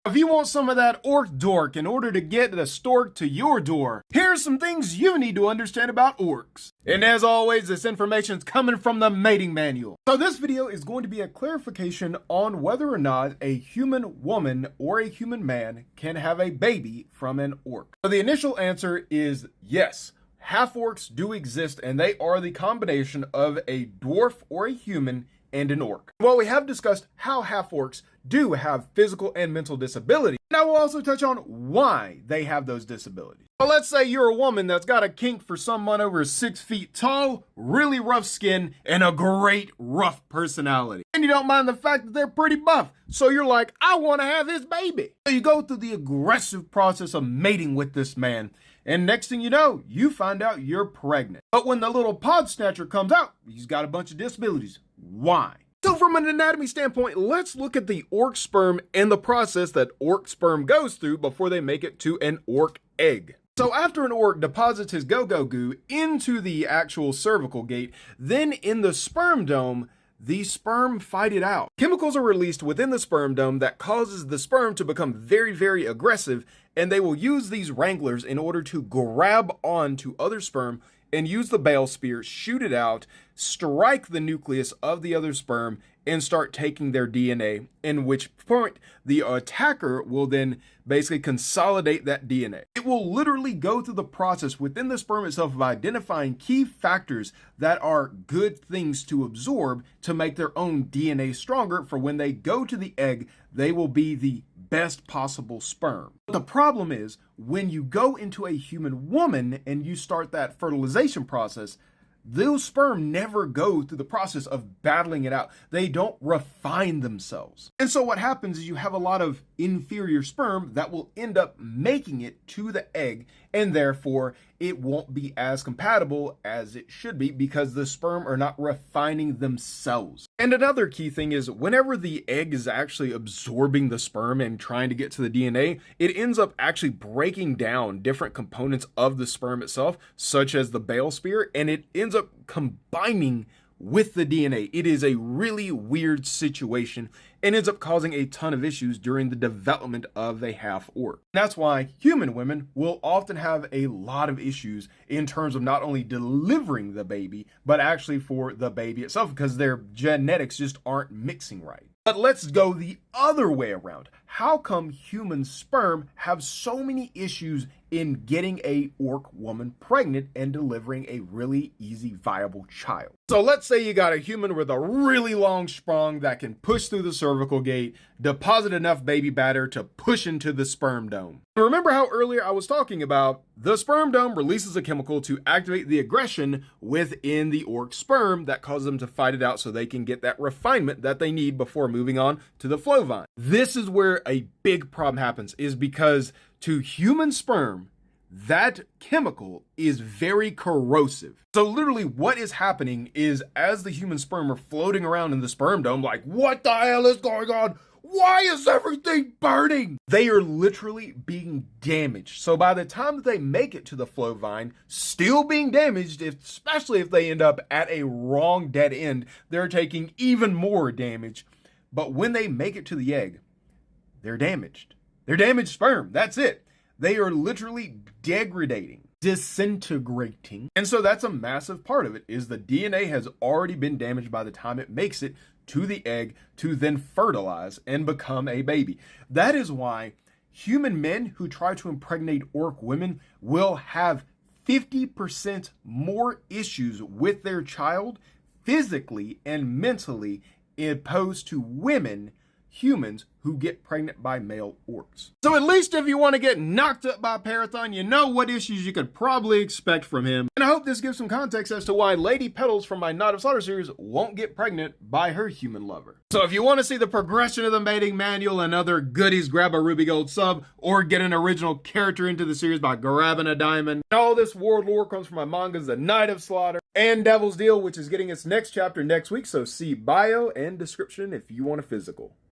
If you want some of that orc dork in order to get the stork to your door, here's some things you need to understand about orcs. And as always, this information is coming from the mating manual. So this video is going to be a clarification on whether or not a human woman or a human man can have a baby from an orc. So the initial answer is yes. Half orcs do exist, and they are the combination of a dwarf or a human and an orc. Well, we have discussed how half orcs do have physical and mental disability, and I will also touch on why they have those disabilities. But let's say you're a woman that's got a kink for someone over 6 feet tall, really rough skin, and a great rough personality. And you don't mind the fact that they're pretty buff, so you're like, I want to have his baby. So you go through the aggressive process of mating with this man, and next thing you know, you find out you're pregnant. But when the little pod snatcher comes out, he's got a bunch of disabilities. Why? So from an anatomy standpoint, let's look at the orc sperm and the process that orc sperm goes through before they make it to an orc egg. So after an orc deposits his go-go goo into the actual cervical gate, then in the sperm dome, the sperm fight it out. Chemicals are released within the sperm dome that causes the sperm to become very, very aggressive, and they will use these wranglers in order to grab onto other sperm and use the bale spear, shoot it out, strike the nucleus of the other sperm, and start taking their DNA, in which point the attacker will then basically consolidate that DNA. It will literally go through the process within the sperm itself of identifying key factors that are good things to absorb to make their own DNA stronger for when they go to the egg, they will be the best possible sperm. The problem is when you go into a human woman and you start that fertilization process, those sperm never go through the process of battling it out. They don't refine themselves. And so what happens is you have a lot of inferior sperm that will end up making it to the egg, and therefore it won't be as compatible as it should be because the sperm are not refining themselves. And another key thing is whenever the egg is actually absorbing the sperm and trying to get to the DNA, it ends up actually breaking down different components of the sperm itself, such as the bale spear, and it ends up combining with the DNA. It is a really weird situation and ends up causing a ton of issues during the development of a half orc. That's why human women will often have a lot of issues in terms of not only delivering the baby, but actually for the baby itself because their genetics just aren't mixing right. But let's go the other way around. How come human sperm have so many issues in getting a orc woman pregnant and delivering a really easy, viable child? So let's say you got a human with a really long sprung that can push through the cervical gate, deposit enough baby batter to push into the sperm dome. Remember how earlier I was talking about the sperm dome releases a chemical to activate the aggression within the orc sperm that causes them to fight it out so they can get that refinement that they need before moving on to the flow vine. This is where a big problem happens, is because to human sperm, that chemical is very corrosive. So literally what is happening is as the human sperm are floating around in the sperm dome like, what the hell is going on? Why is everything burning? They are literally being damaged. So by the time that they make it to the flow vine, still being damaged, especially if they end up at a wrong dead end, they're taking even more damage. But when they make it to the egg, they're damaged. They're damaged sperm. That's it. They are literally degrading, disintegrating. And so that's a massive part of it, is the DNA has already been damaged by the time it makes it to the egg to then fertilize and become a baby. That is why human men who try to impregnate orc women will have 50% more issues with their child physically and mentally opposed to humans who get pregnant by male orcs. So at least if you want to get knocked up by Parathon, you know what issues you could probably expect from him. And I hope this gives some context as to why Lady Petals from my Knot of Slaughter series won't get pregnant by her human lover. So if you want to see the progression of the mating manual and other goodies, grab a Ruby Gold sub or get an original character into the series by grabbing a diamond. And all this world lore comes from my mangas, The Knight of Slaughter and Devil's Deal, which is getting its next chapter next week. So see bio and description if you want a physical.